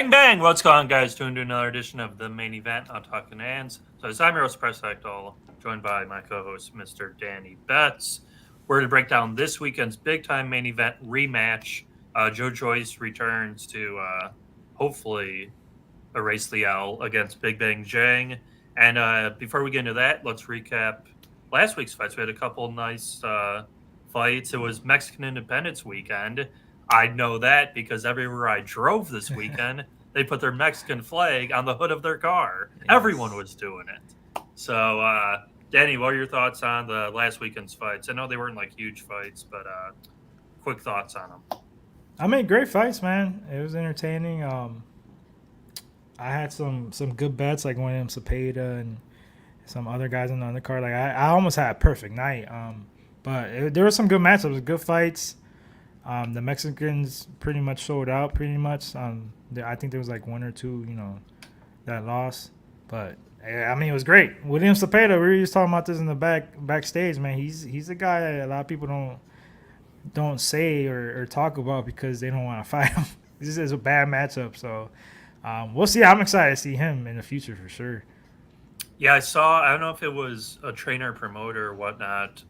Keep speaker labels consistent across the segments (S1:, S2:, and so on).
S1: Bang, bang! What's going on, guys? Tuned to another edition of the main event on Talkin Hands. So, I'm your host, Preston, joined by my co-host, Mr. Danny Betts. We're going to break down this weekend's big-time main event rematch. Joe Joyce returns to hopefully erase the L against Big Bang Zhang. And before we get into that, let's recap last week's fights. We had a couple nice fights. It was Mexican Independence weekend. I know that because everywhere I drove this weekend, they put their Mexican flag on the hood of their car.
S2: Yes.
S1: Everyone was doing it. So, Danny, what are your thoughts on the last weekend's fights? I know they weren't like huge fights, but quick thoughts on them.
S2: I mean, great fights, man. It was entertaining. I had some good bets like William Cepeda and some other guys on the undercard. Like I almost had a perfect night. There were some good matchups, good fights. The Mexicans pretty much showed out. Pretty much. I think there was like one or two, that lost. But I mean, it was great. William Cepeda. We were just talking about this in the backstage, man. He's a guy that a lot of people don't say or talk about because they don't want to fight him. This is a bad matchup, so we'll see. I'm excited to see him in the future for sure.
S1: Yeah, I saw. I don't know if it was a trainer, promoter, or whatnot.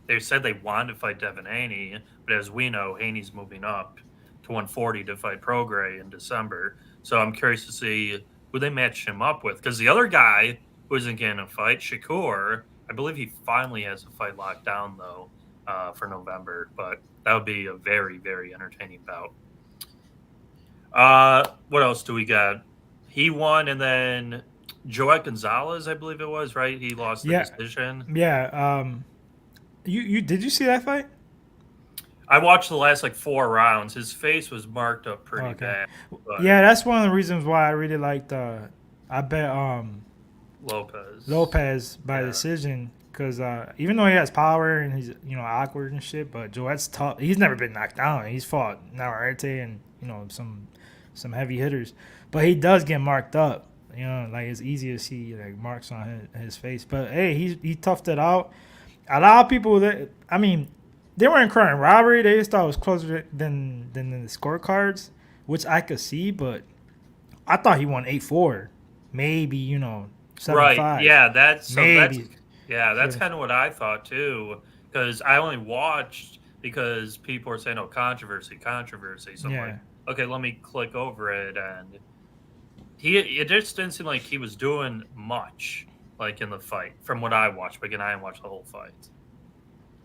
S1: They said they wanted to fight Devin Haney, but as we know, Haney's moving up to 140 to fight Prograis in December. So I'm curious to see who they match him up with. Because the other guy who isn't getting a fight, Shakur, I believe he finally has a fight locked down, though, for November. But that would be a very, very entertaining bout. What else do we got? He won, and then Joet Gonzalez, I believe it was, right? He lost the
S2: Yeah,
S1: decision.
S2: yeah. You did you see that fight?
S1: I watched the last like 4 rounds. His face was marked up
S2: Oh,
S1: pretty
S2: okay.
S1: bad, but
S2: Yeah, that's one of the reasons why I really liked. I bet
S1: Lopez.
S2: Lopez by
S1: Yeah.
S2: decision because even though he has power and he's awkward and shit, but Joet's tough. He's never been knocked down. He's fought Navarrete and some heavy hitters, but he does get marked up. Like it's easy to see like marks on his face. But hey, he toughed it out. A lot of people they weren't crying robbery. They just thought it was closer than the scorecards, which I could see. But I thought he won 8-4, maybe 7-5,
S1: Right. Yeah, that's
S2: maybe.
S1: that's kind of what I thought too, because I only watched because people were saying, "Oh, controversy, controversy." So I'm like,
S2: Yeah,
S1: okay, let me click over it, and it just didn't seem like he was doing much like in the fight from what I watched. But again, I didn't watch the whole fight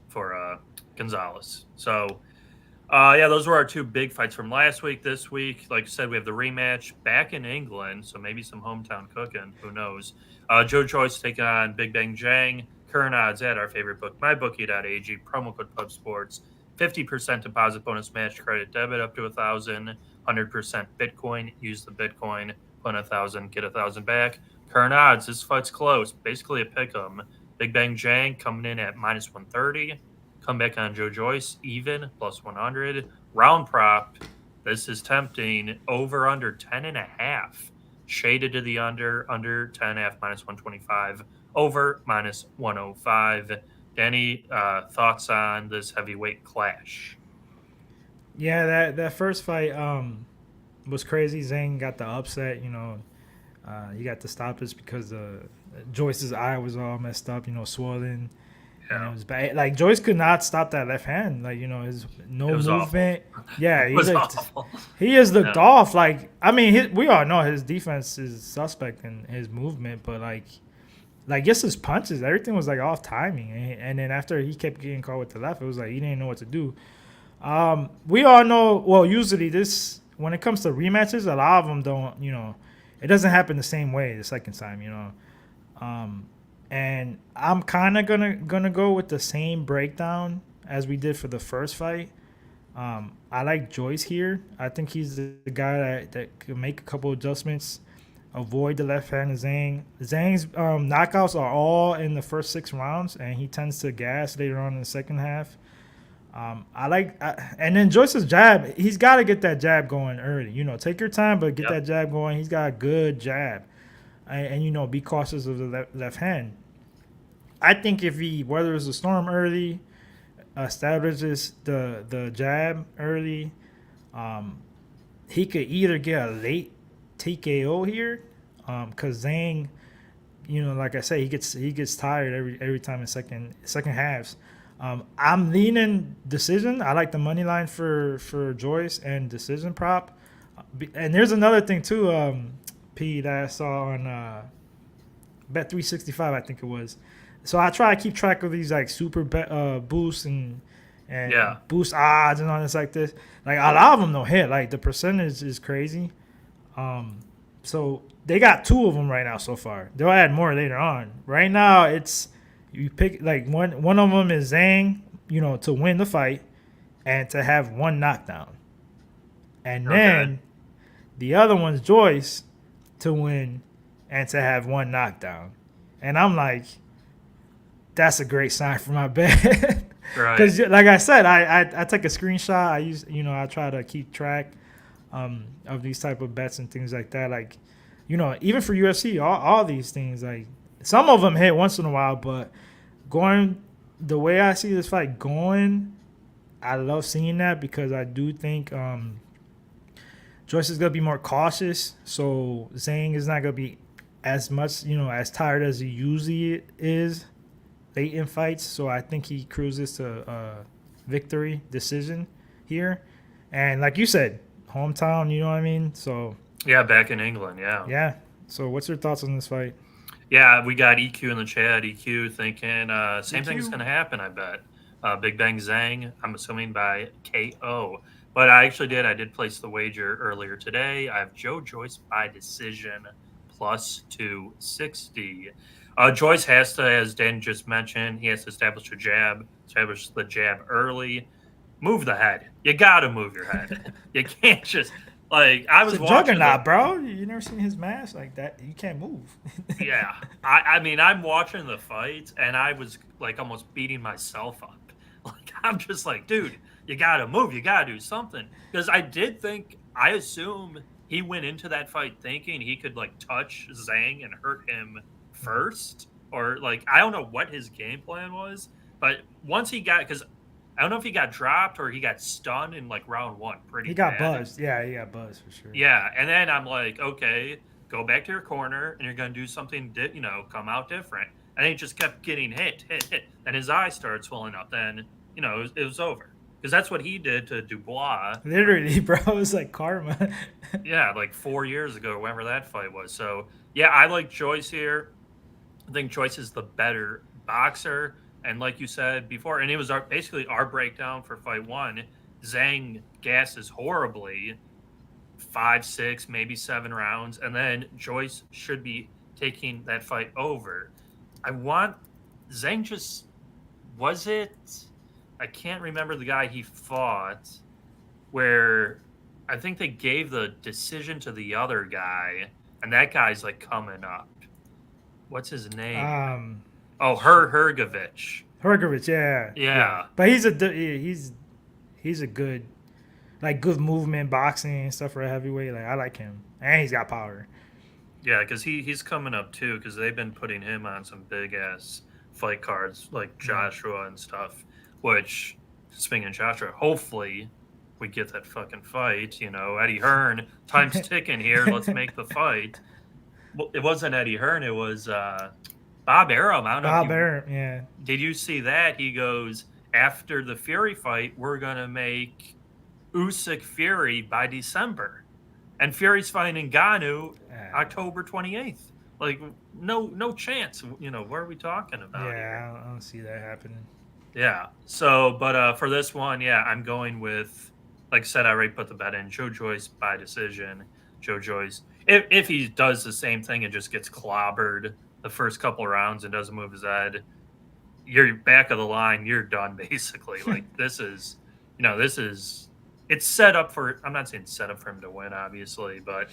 S1: for Gonzalez. So yeah, those were our two big fights from last week. This week, like I said, we have the rematch back in England, so maybe some hometown cooking. Who knows? Joe Joyce taking on Big Bang Jang. Current odds at our favorite book, mybookie.ag. Promo code PUBSPORTS. 50% deposit bonus match credit debit up to 1,000. 100% Bitcoin. Use the Bitcoin. Put 1,000, get 1,000 back. Current odds. This fight's close. Basically a pick 'em. Big Bang Jang coming in at minus 130. Come back on Joe Joyce, even, plus 100. Round prop, this is tempting. Over under 10.5. Shaded to the under 10.5, minus 125. Over, minus 105. Danny, thoughts on this heavyweight clash?
S2: yeah. That first fight was crazy. Zhang got the upset. He got the stoppage because Joyce's eye was all messed up. Swollen. And it
S1: Yeah,
S2: was bad. Like Joyce could not stop that left hand. Like his
S1: it
S2: no
S1: was awful.
S2: movement. Yeah,
S1: It
S2: he
S1: was
S2: looked.
S1: awful.
S2: He has looked
S1: Yeah.
S2: off. Like I mean, we all know his defense is suspect in his movement, but like just his punches, everything was like off timing. And then after he kept getting caught with the left, it was like he didn't know what to do. We all know. Well, usually this when it comes to rematches, a lot of them don't. It doesn't happen the same way the second time. Um, and I'm kind of gonna go with the same breakdown as we did for the first fight. I like Joyce here. I think he's the guy that can make a couple adjustments, avoid the left hand of Zhang. Zhang's knockouts are all in the first 6 rounds, and he tends to gas later on in the second half. And then Joyce's jab. He's got to get that jab going early. Take your time, but get
S1: Yep.
S2: that jab going. He's got a good jab, and be cautious of the left hand. I think if he weathers the storm early, establishes the jab early, um, he could either get a late TKO here, because Zhang, like I said, he gets tired every time in second halves. I'm leaning decision. I like the money line for Joyce and decision prop. And there's another thing too, P, that I saw on Bet 365, I think it was. So I try to keep track of these like super boosts and
S1: Yeah.
S2: boost odds and all this like this. Like a lot of them don't hit. Like the percentage is crazy. So they got 2 of them right now so far. They'll add more later on. Right now it's you pick like one of them is Zhang, to win the fight and to have 1 knockdown, and then the other one's Joyce to win and to have 1 knockdown. And I'm like, that's a great sign for my bet.
S1: Right.
S2: Because, like I said, I take a screenshot. I use, I try to keep track of these type of bets and things like that. Like, even for UFC, all these things, like some of them hit once in a while, but going the way I see this fight going, I love seeing that because I do think Joyce is gonna be more cautious. So Zhang is not gonna be as much, as tired as he usually is late in fights. So I think he cruises to victory decision here. And like you said, hometown, you know what I mean? So
S1: Yeah, back in England, yeah.
S2: yeah. So what's your thoughts on this fight?
S1: Yeah, we got EQ in the chat. EQ thinking same
S2: EQ?
S1: thing's going to happen, I bet. Big Bang Zhang, I'm assuming by KO. But I did place the wager earlier today. I have Joe Joyce by decision plus 260. Joyce has to, as Dan just mentioned, he has to establish the jab early. Move the head. You got to move your head. You can't just, like, I was
S2: It's a
S1: watching.
S2: juggernaut, bro. You never seen his mask like that? You can't move.
S1: Yeah. I mean, I'm watching the fight, and I was, like, almost beating myself up. Like, I'm just like, dude, you got to move. You got to do something. Because I assume he went into that fight thinking he could, like, touch Zhang and hurt him first. Or, like, I don't know what his game plan was. But once he got, because I don't know if he got dropped or he got stunned in, like, round 1 pretty
S2: He got
S1: bad.
S2: buzzed. Yeah, he got buzzed for sure.
S1: Yeah, and then I'm like, okay, go back to your corner, and you're going to do something, come out different. And he just kept getting hit. And his eye started swelling up. Then, it was over. Because that's what he did to Dubois.
S2: Literally, bro. It was like karma.
S1: Yeah, like 4 years ago, whenever that fight was. So, yeah, I like Joyce here. I think Joyce is the better boxer. And like you said before, and it was basically our breakdown for fight 1, Zhang gasses horribly, 5, 6, maybe 7 rounds, and then Joyce should be taking that fight over. Zhang I can't remember the guy he fought, where I think they gave the decision to the other guy, and that guy's like coming up. What's his name? Hergovich.
S2: Hergovich, yeah. But he's a good, like, good movement boxing and stuff for a heavyweight. Like, I like him, and he's got power.
S1: Yeah, because he's coming up too. Because they've been putting him on some big ass fight cards like Joshua and stuff. Which, speaking of Joshua, hopefully we get that fucking fight. Eddie Hearn, time's ticking here. Let's make the fight. Well, it wasn't Eddie Hearn. It was Bob Arum. I don't know.
S2: Bob Arum, yeah.
S1: Did you see that? He goes, after the Fury fight, we're gonna make Usyk Fury by December, and Fury's fighting Ngannou October 28th. Like, no chance. What are we talking about?
S2: Yeah, I don't see that happening.
S1: Yeah. So, but for this one, yeah, I'm going with, like I said, I already put the bet in. Joe Joyce by decision. Joe Joyce. If he does the same thing and just gets clobbered the first couple rounds and doesn't move his head, you're back of the line. You're done, basically. Like, this is it's set up for. I'm not saying set up for him to win, obviously, but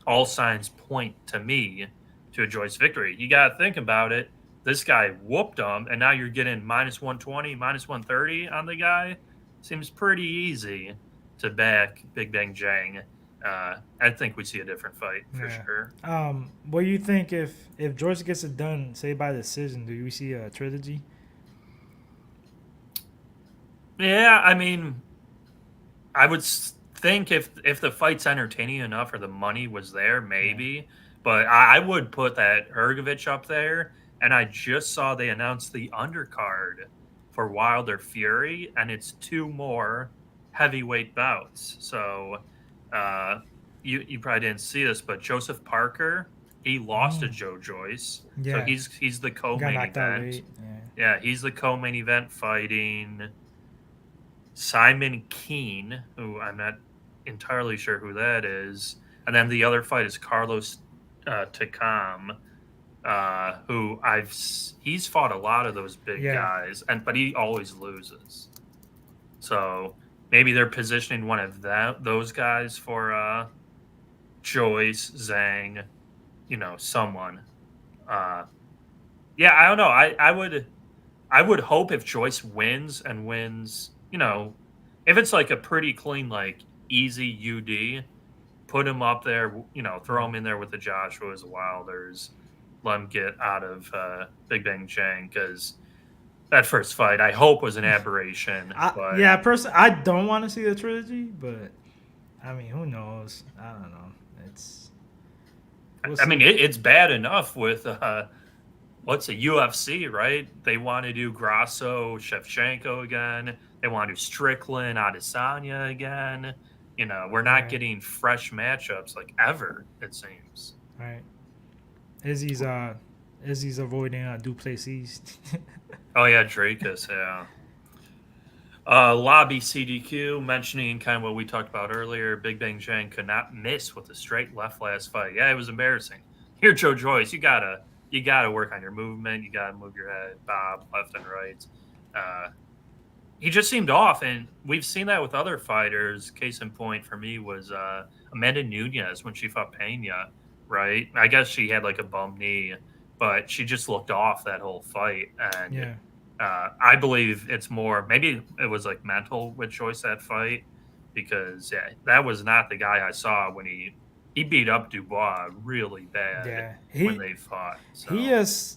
S1: all signs point to me to a Joyce victory. You got to think about it. This guy whooped him, and now you're getting minus 120, minus 130 on the guy. Seems pretty easy to back Big Bang Zhang. I think we see a different fight for sure.
S2: What do you think if Joyce gets it done, say by decision? Do we see a trilogy?
S1: Yeah, I mean, I would think if the fight's entertaining enough or the money was there, maybe. But I would put that Hrgovic up there. And I just saw they announced the undercard for Wilder Fury, and it's 2 more heavyweight bouts. So you probably didn't see this, but Joseph Parker, he lost to Joe Joyce.
S2: Yeah.
S1: So he's the
S2: Got
S1: co-main
S2: knocked out
S1: event.
S2: late.
S1: Yeah, he's the co-main event fighting Simon Keane, who I'm not entirely sure who that is. And then the other fight is Carlos Takam, who he's fought a lot of those big guys, but he always loses. So maybe they're positioning one of those guys for Joyce, Zhang, someone. Yeah, I don't know. I would hope if Joyce wins, if it's like a pretty clean, like easy UD, put him up there, throw him in there with the Joshuas, the Wilders, let him get out of Big Bang Chang, because that first fight, I hope, was an aberration.
S2: Personally, I don't want to see the trilogy, but I mean, who knows? I don't know.
S1: It's bad enough with what's a UFC, right? They want to do Grasso, Shevchenko again. They want to do Strickland, Adesanya again. We're not getting fresh matchups like ever, it seems.
S2: Right. Izzy's avoiding Duplessis.
S1: Oh yeah, Drakus, yeah. Lobby CDQ mentioning kind of what we talked about earlier. Big Bang Chang could not miss with a straight left last fight. Yeah, it was embarrassing. Here, Joe Joyce, you gotta work on your movement. You gotta move your head, bob left and right. He just seemed off, and we've seen that with other fighters. Case in point for me was Amanda Nunes when she fought Pena, right? I guess she had like a bum knee, but she just looked off that whole fight. And I believe it's more, maybe it was like mental with Joyce that fight, because that was not the guy I saw when he beat up Dubois really bad when they fought. So.
S2: He is.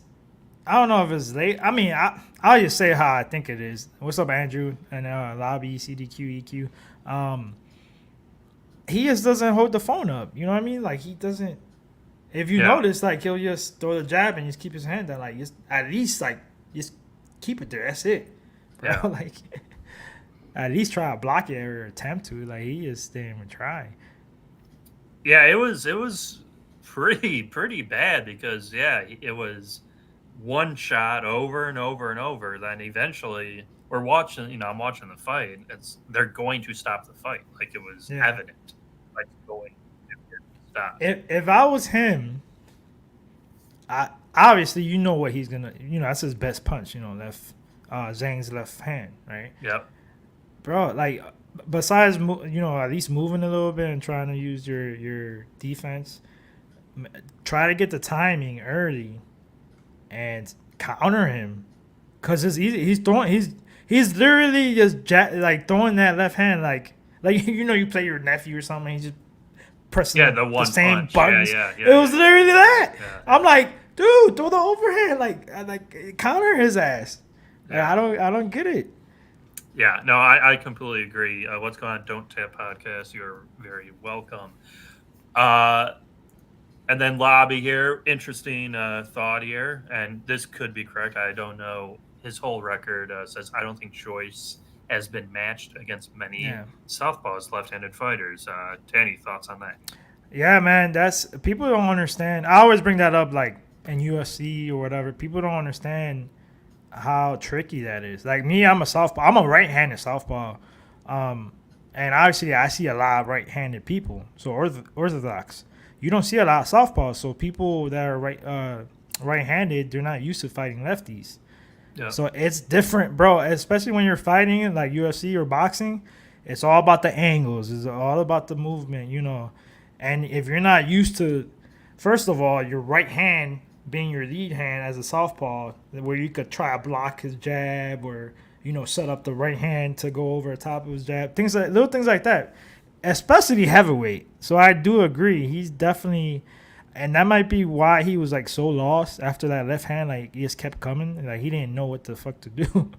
S2: I don't know if it's late. I mean, I'll just say how I think it is. What's up, Andrew? And Lobby, CDQ, EQ. He just doesn't hold the phone up. You know what I mean? Like, he doesn't. If you notice, like, he'll just throw the jab and just keep his hand down. Like, just at least, like, just keep it there. That's it. Bro. Yeah. Like, at least try to block it or attempt to. Like, he just didn't even try.
S1: Yeah, it was pretty bad, because it was one shot over and over and over. Then eventually I'm watching the fight. They're going to stop the fight. Like, it was evident. Like, going to stop.
S2: If I was him, obviously what he's gonna, that's his best punch, left, Zhang's left hand, right?
S1: Yep.
S2: Bro, like, besides at least moving a little bit and trying to use your defense, try to get the timing early and counter him, because it's easy. He's literally just like throwing that left hand like you play your nephew or something. He's just pressing the same punch. Buttons. It was literally that. Yeah. I'm like, dude, throw the overhand, like counter his ass. Yeah. I don't get it.
S1: Yeah, no, I completely agree. What's going on, Don't Tap Podcast? You're very welcome. And then Lobby here, interesting thought here, and this could be correct. I don't know. His whole record says, I don't think Joyce has been matched against many southpaws, left-handed fighters. Tanny, thoughts on that?
S2: Yeah, man, people don't understand. I always bring that up, like, in UFC or whatever. People don't understand how tricky that is. Like, me, I'm a southpaw. I'm a right-handed southpaw. And obviously, I see a lot of right-handed people, so orthodox. You don't see a lot of southpaws, so people that are right-handed, they're not used to fighting lefties. Yeah. So it's different, bro, especially when you're fighting in like UFC or boxing. It's all about the angles. It's all about the movement, And if you're not used to, first of all, your right hand being your lead hand as a southpaw, where you could try to block his jab or, set up the right hand to go over the top of his jab, little things like that. Especially heavyweight. So I do agree. He's definitely, and that might be why he was like so lost after that left hand. Like, he just kept coming. Like, he didn't know what the fuck to do.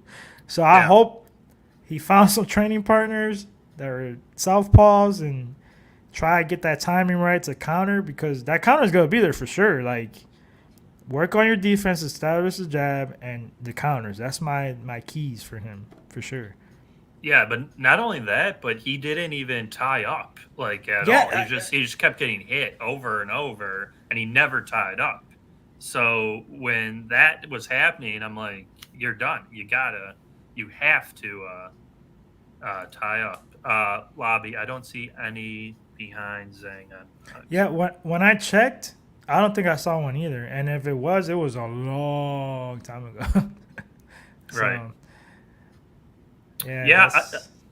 S2: So I hope he found some training partners their southpaws and try to get that timing right to counter, because that counter is gonna be there for sure. Like, work on your defense, establish the jab and the counters. That's my keys for him for sure.
S1: Yeah, but not only that, but he didn't even tie up like at all.
S2: Yeah,
S1: He just kept getting hit over and over, and he never tied up. So when that was happening, I'm like, you're done. You have to tie up. Lobby, I don't see any behind Zhang.
S2: yeah. When I checked, I don't think I saw one either. And if it was a long time ago. So,
S1: Right.
S2: Yeah.
S1: Yeah,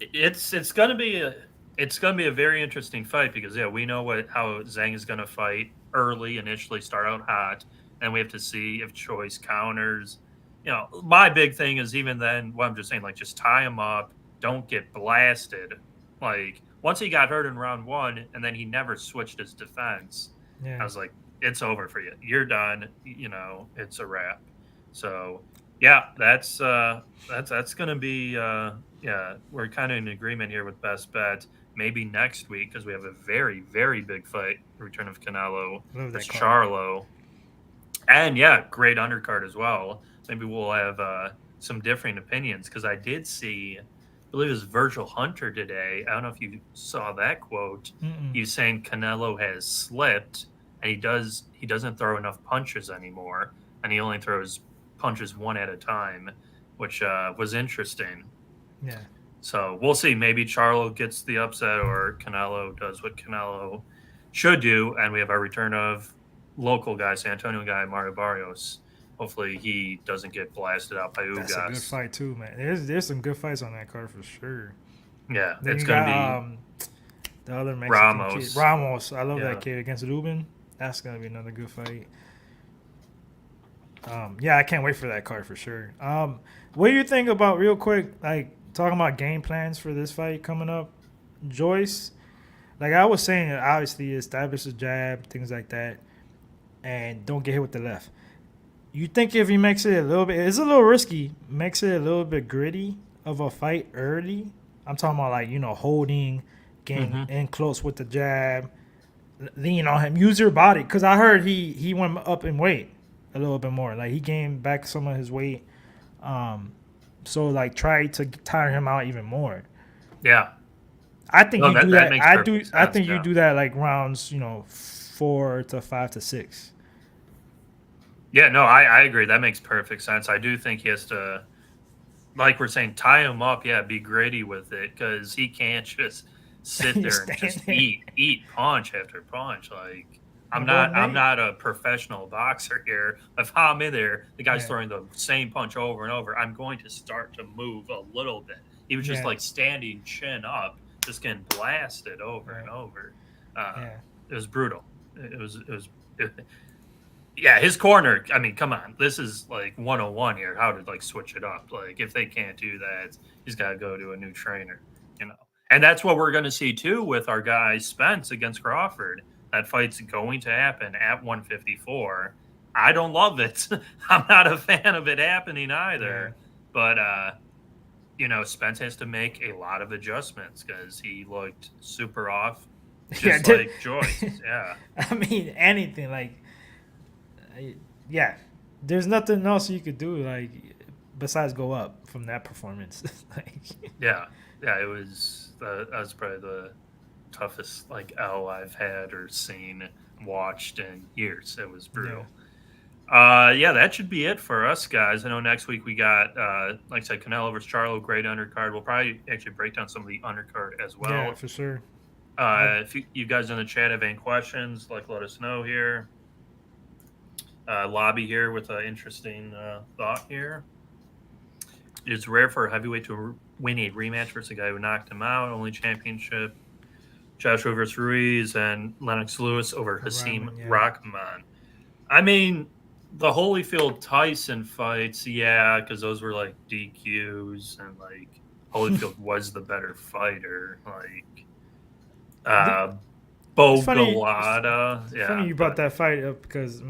S1: it's gonna be a very interesting fight because we know how Zhang is gonna fight early, initially start out hot, and we have to see if Choice counters. My big thing is even then. What I'm just saying, like, just tie him up, don't get blasted. Like, once he got hurt in round one, and then he never switched his defense.
S2: yeah.
S1: I was like, it's over for you. You're done. It's a wrap. So yeah, that's gonna be we're kind of in agreement here with best bet. Maybe next week because we have a very, very big fight, return of Canelo
S2: Love that
S1: versus
S2: card.
S1: Charlo, and great undercard as well. Maybe we'll have some differing opinions because I did see, I believe it was Virgil Hunter today. I don't know if you saw that quote.
S2: Mm-mm.
S1: He was saying Canelo has slipped and he doesn't throw enough punches anymore, and he only throws punches one at a time, which was interesting.
S2: Yeah.
S1: So we'll see. Maybe Charlo gets the upset or Canelo does what Canelo should do, and we have our return of local guy, San Antonio guy, Mario Barrios. Hopefully he doesn't get blasted out by Ugas.
S2: That's a good fight too, man. There's some good fights on that card for sure.
S1: Yeah,
S2: Then
S1: it's
S2: you
S1: going
S2: got
S1: to be
S2: the other Mexican
S1: Ramos.
S2: kid. Ramos. I love
S1: Yeah.
S2: that kid against Ruben. That's gonna be another good fight. Yeah, I can't wait for that card for sure. What do you think about, real quick, like talking about game plans for this fight coming up? Joyce, like I was saying, obviously establish the jab, things like that, and don't get hit with the left. You think if he makes it a little bit, it's a little risky, makes it a little bit gritty of a fight early. I'm talking about like, holding, getting in close with the jab, lean on him, use your body. Because I heard he went up in weight a little bit more. Like he gained back some of his weight. So like try to tire him out even more.
S1: Yeah.
S2: I think you do that.
S1: Makes
S2: I
S1: perfect sense,
S2: think you do that like rounds, 4 to 5 to 6.
S1: Yeah, no, I agree. That makes perfect sense. I do think he has to, like we're saying, tie him up. Yeah, be gritty with it because he can't just sit there and just eat punch after punch. Like I'm not a professional boxer here. If I'm in there, the guy's throwing the same punch over and over. I'm going to start to move a little bit. He was just like standing chin up, just getting blasted over and over. It was brutal. It was. Yeah, his corner. I mean, come on. This is like 101 here. How to switch it up. Like if they can't do that, he's got to go to a new trainer. And that's what we're going to see too with our guy Spence against Crawford. That fight's going to happen at 154. I don't love it. I'm not a fan of it happening either. But Spence has to make a lot of adjustments because he looked super off, just like Joyce. Yeah.
S2: I mean, anything like. Yeah, there's nothing else you could do besides go up from that performance.
S1: Yeah, it was that was probably the toughest L I've had or seen, watched in years. It was brutal. That should be it for us guys. I know next week we got like I said, Canelo versus Charlo, great undercard. We'll probably actually break down some of the undercard as well.
S2: Yeah, for sure.
S1: If you guys in the chat have any questions, let us know here. Lobby here with an interesting thought here. It's rare for a heavyweight to win a rematch versus a guy who knocked him out. Only championship, Joshua versus Ruiz and Lennox Lewis over Hasim Rahman. I mean, the Holyfield Tyson fights, because those were DQs and Holyfield was the better fighter. Bogalada.
S2: It's funny you brought that fight up because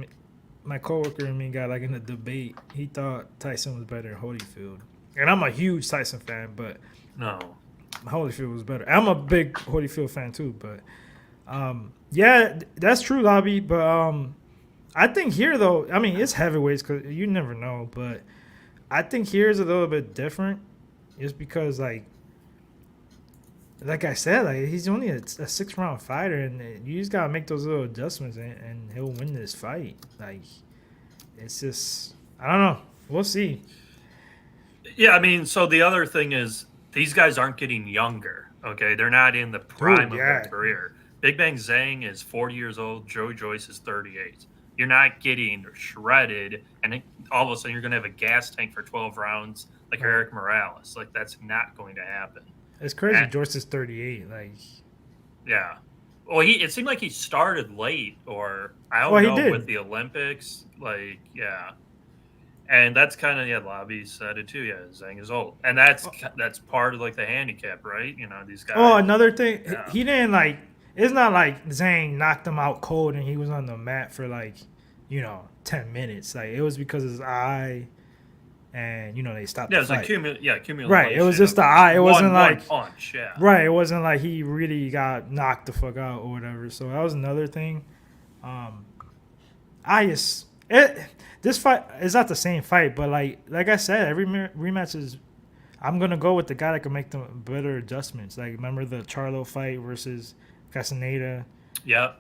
S2: my coworker and me got in a debate. He thought Tyson was better than Holyfield, and I'm a huge Tyson fan. But
S1: no,
S2: Holyfield was better. I'm a big Holyfield fan too, but yeah, that's true, Lobby. But I think here though, I mean, it's heavyweights because you never know, but I think here is a little bit different, just because like I said, like he's only a 6-round fighter, and you just gotta make those little adjustments, and he'll win this fight. Like, it's just, I don't know. We'll see.
S1: Yeah, I mean, so the other thing is these guys aren't getting younger. Okay, they're not in the prime of their career. Big Bang Zhang is 40 years old. Joe Joyce is 38. You're not getting shredded, and all of a sudden you're going to have a gas tank for 12 rounds like Eric Morales. Like, that's not going to happen.
S2: It's crazy. Joyce is 38. Like,
S1: yeah. Well, it seemed like he started late, or I don't know, with the Olympics. Like, yeah. And that's kind of, Lobby said it too. Yeah, Zhang is old, and that's part of like the handicap, right? You know, these guys.
S2: Oh, another thing, he didn't like. It's not like Zhang knocked him out cold and he was on the mat for 10 minutes. Like, it was because of his eye, and they stopped.
S1: Yeah,
S2: the fight.
S1: Accumulation.
S2: Right, it was just the eye. It wasn't like
S1: punch. Yeah.
S2: Right, it wasn't like he really got knocked the fuck out or whatever. So that was another thing. This fight is not the same fight, but like I said, every rematch is. I'm gonna go with the guy that can make the better adjustments. Like, remember the Charlo fight versus Castaneda?
S1: Yeah.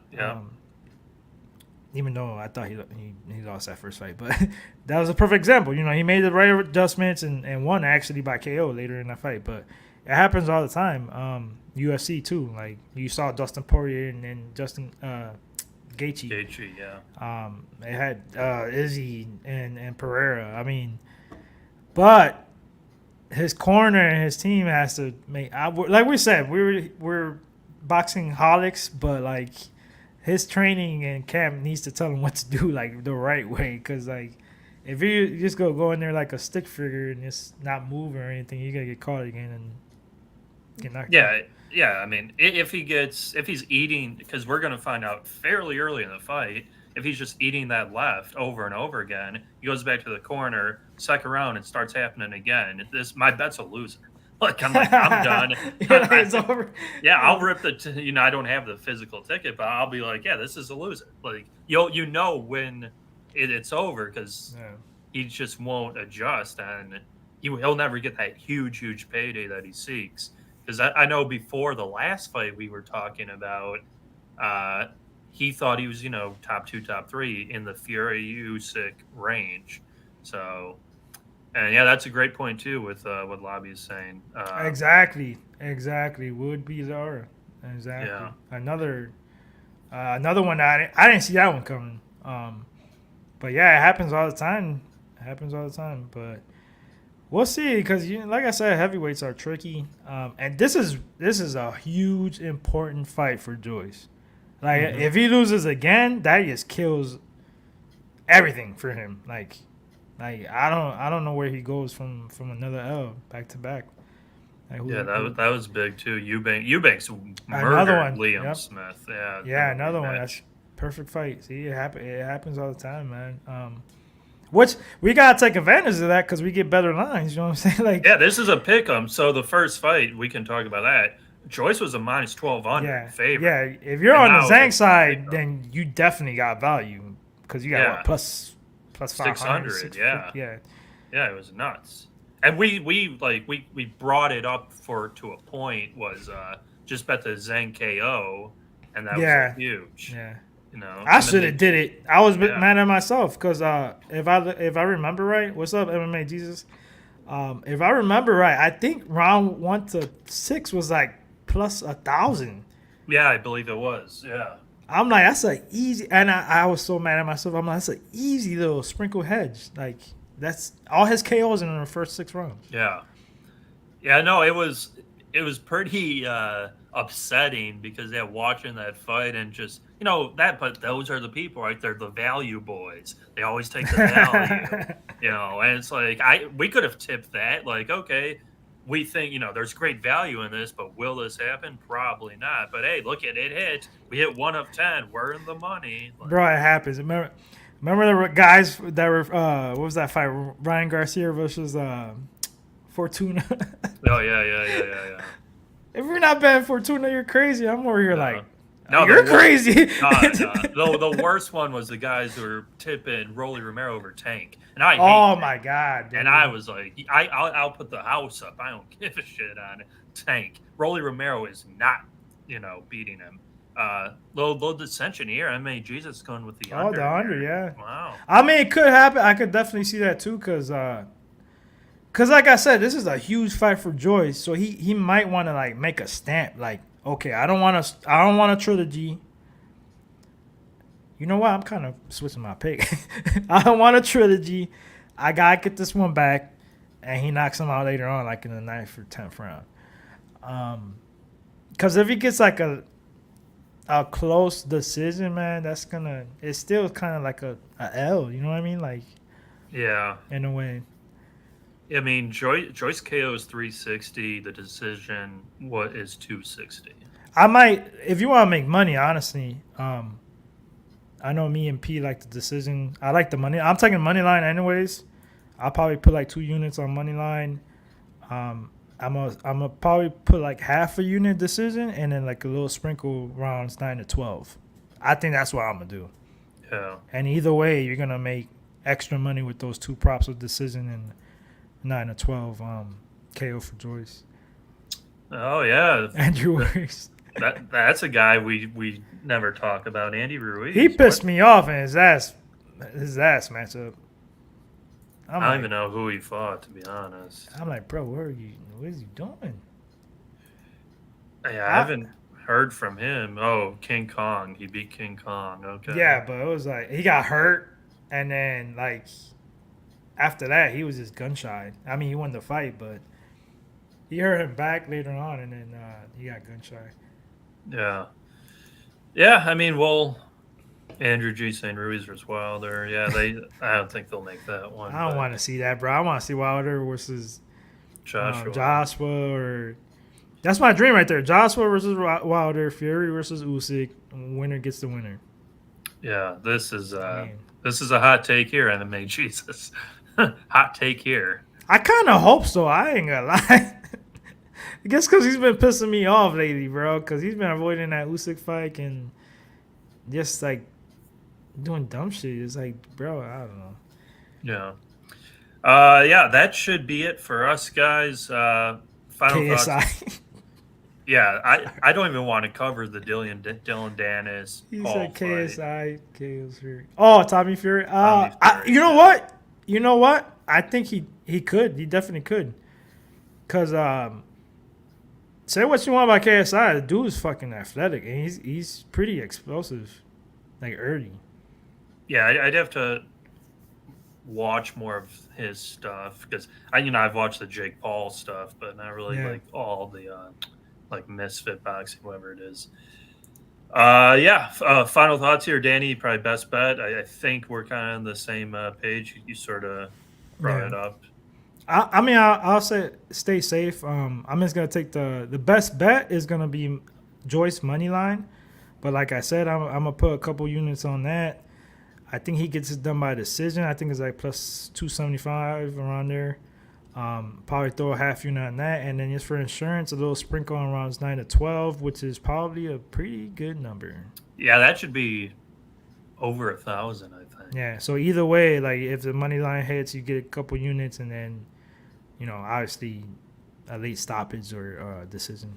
S2: Even though I thought he lost that first fight, but that was a perfect example. He made the right adjustments and won actually by KO later in that fight. But it happens all the time. UFC too. Like, you saw Dustin Poirier and Justin. Gaethje,
S1: yeah.
S2: They had Izzy and Pereira. I mean, but his corner and his team has to make. Like we said, we're boxing holics, but like his training and camp needs to tell him what to do like the right way. Because like if you just go in there like a stick figure and just not move or anything, you're gonna get caught again and get knocked out.
S1: Yeah, I mean, if he's eating, because we're going to find out fairly early in the fight, if he's just eating that left over and over again, he goes back to the corner, second round, and starts happening again. My bet's a loser. I'm done.
S2: It's over.
S1: Yeah, I'll rip I don't have the physical ticket, but I'll be like, yeah, this is a loser. Like, when it's over, because he just won't adjust, and he'll never get that huge payday that he seeks. Because I know before the last fight we were talking about, he thought he was, top 2, top 3 in the Fury Usyk range. So, and yeah, that's a great point too with what Lobby is saying.
S2: Exactly. Would be Zara. Exactly. Yeah. Another one I didn't see that one coming. But yeah, it happens all the time. But we'll see, because like I said, heavyweights are tricky, and this is a huge important fight for Joyce. Like, if he loses again, that just kills everything for him. Like I don't know where he goes from another L back to back. Like,
S1: that was big too. Eubanks murdered Liam Smith. Yeah,
S2: another one. That's perfect fight. See, it happens all the time, man. Which we gotta take advantage of that because we get better lines. You know what I'm saying? Like,
S1: yeah, this is a pick 'em. So the first fight, we can talk about that. Joyce was a minus 1200 favorite.
S2: Yeah, if you're on the Zhang side, then you definitely got value because you got plus
S1: 600. Yeah, it was nuts. And we brought it up to a point was just bet the Zhang KO, and that was huge.
S2: Yeah. I should have did it. I was mad at myself because if I remember right, what's up, MMA Jesus? If I remember right, I think round 1 to 6 was like plus 1,000.
S1: Yeah, I believe it was. Yeah.
S2: I'm like, that's an easy, and I was so mad at myself. I'm like, that's an easy little sprinkle hedge. Like, that's all his KOs in the first 6 rounds.
S1: Yeah. Yeah. No, it was pretty upsetting because they're watching that fight and just but those are the people, right? They're the value boys. They always take the value, and it's like we could have tipped that, like, okay, we think there's great value in this, but will this happen? Probably not. But hey, look at it hit. We hit 1 of 10. We're in the money.
S2: Bro, it happens. Remember the guys that were what was that fight? Ryan Garcia versus Fortuna.
S1: Oh yeah.
S2: If you're not betting Fortuna, you're crazy. I'm over here like,
S1: no,
S2: you're crazy.
S1: The worst one was the guys who were tipping Rolly Romero over Tank, and I hate
S2: Oh
S1: Tank.
S2: my god! Dude.
S1: And I was like, I'll put the house up. I don't give a shit on Tank. Rolly Romero is not, beating him. Little dissension here. I mean, Jesus going with the under.
S2: Oh, the under, yeah.
S1: Wow.
S2: I mean, it could happen. I could definitely see that too, because like I said, this is a huge fight for Joyce. So he might want to like make a stamp. Like, okay, I don't want a trilogy. You know what? I'm kind of switching my pick. I don't want a trilogy. I gotta get this one back, and he knocks him out later on, like in the 9th or 10th round. Because if he gets like a close decision, man, it's still kind of like a L. You know what I mean? Like,
S1: yeah,
S2: in a way.
S1: I mean, Joyce KO is 360. The decision is 260.
S2: I might, if you want to make money, honestly. I know me and P like the decision. I like the money. I'm taking money line anyways. I'll probably put like 2 units on money line. I'm gonna probably put like half a unit decision and then like a little sprinkle rounds 9 to 12. I think that's what I'm gonna do.
S1: Yeah.
S2: And either way, you're gonna make extra money with those 2 props of decision and 9 to 12 KO for Joyce.
S1: Oh yeah,
S2: Andrew Ruiz.
S1: That's a guy we never talk about. Andy Ruiz.
S2: He pissed me off in his ass matchup.
S1: I don't even know who he fought, to be honest.
S2: I'm like, bro, what is he doing?
S1: Yeah, I haven't heard from him. Oh, King Kong. He beat King Kong. Okay.
S2: Yeah, but it was like he got hurt, and then like after that, he was just gun shy. I mean, he won the fight, but he hurt him back later on, and then he got gun shy.
S1: Yeah. Yeah, I mean, well, Andrew G. St. Ruiz versus Wilder. Yeah, I don't think they'll make that one.
S2: I don't want to see that, bro. I want to see Wilder versus Joshua, or that's my dream right there. Joshua versus Wilder, Fury versus Usyk. Winner gets the winner.
S1: Yeah, this is a hot take here, MMA Jesus. Hot take here.
S2: I kind of hope so. I ain't gonna lie. I guess because he's been pissing me off lately, bro. Because he's been avoiding that Usyk fight and just like doing dumb shit. It's like, bro, I don't know.
S1: Yeah. Yeah, that should be it for us, guys. Final
S2: KSI.
S1: thoughts. Yeah, I don't even want to cover the Dylan Dennis.
S2: He
S1: Paul
S2: said KSI,
S1: fight.
S2: KO's Fury. Oh, Tommy Fury. You know what? You know what? I think he could. He definitely could. Because say what you want about KSI, the dude is fucking athletic and he's pretty explosive, like early.
S1: Yeah, I'd have to watch more of his stuff because I've watched the Jake Paul stuff, but not really like all the like Misfit boxing, whatever it is. Final thoughts here, Danny. Probably best bet. I think we're kind of on the same page. You sort of brought it up.
S2: I mean, I'll say stay safe. I'm just gonna take the best bet is gonna be Joyce money line, but like I said, I'm gonna put a couple units on that. I think he gets it done by decision. I think it's like plus 275 around there. Probably throw a half unit on that, and then just for insurance, a little sprinkle on rounds 9 to 12, which is probably a pretty good number.
S1: Yeah, that should be over 1,000, I think.
S2: Yeah. So either way, like if the money line hits, you get a couple units, and then obviously a late stoppage or decision.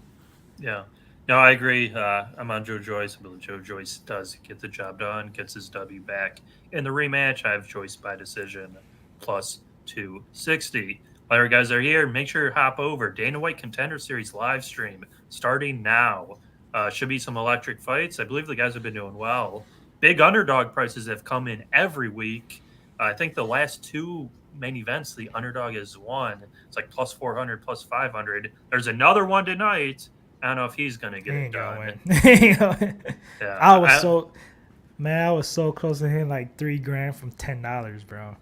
S1: Yeah. No, I agree. I'm on Joe Joyce. I believe Joe Joyce does get the job done, gets his W back. In the rematch, I have Joyce by decision plus 260. While you guys are here, make sure you hop over. Dana White Contender Series live stream starting now. Should be some electric fights. I believe the guys have been doing well. Big underdog prices have come in every week. I think the last 2 main events, the underdog has won. It's like plus 400, plus 500. There's another one tonight. I don't know if he's going to get it done.
S2: Yeah, I was so close to hitting like $3,000 from $10, bro.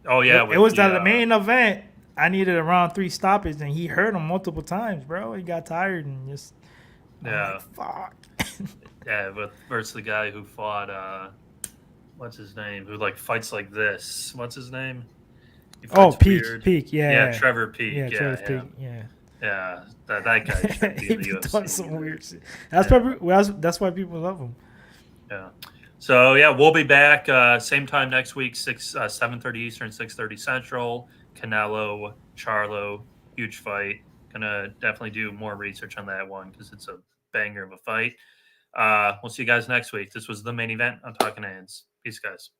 S1: Oh, yeah.
S2: It was the main event. I needed around 3 stoppages, and he hurt him multiple times, bro. He got tired and just, like, fuck.
S1: Yeah, but versus the guy who fought, what's his name? Who like fights like this? What's his name?
S2: Peak, yeah.
S1: Yeah, Trevor Peak.
S2: Yeah, Trevor Peak, yeah.
S1: Yeah, that guy should be
S2: He
S1: in the
S2: be
S1: UFC.
S2: doing some weird shit. That's probably that's why people love him.
S1: Yeah. So yeah, we'll be back same time next week, 7:30 Eastern, 6:30 Central. Canelo, Charlo, huge fight. Gonna definitely do more research on that one because it's a banger of a fight. We'll see you guys next week. This was the main event on Talkin Hands. Peace, guys.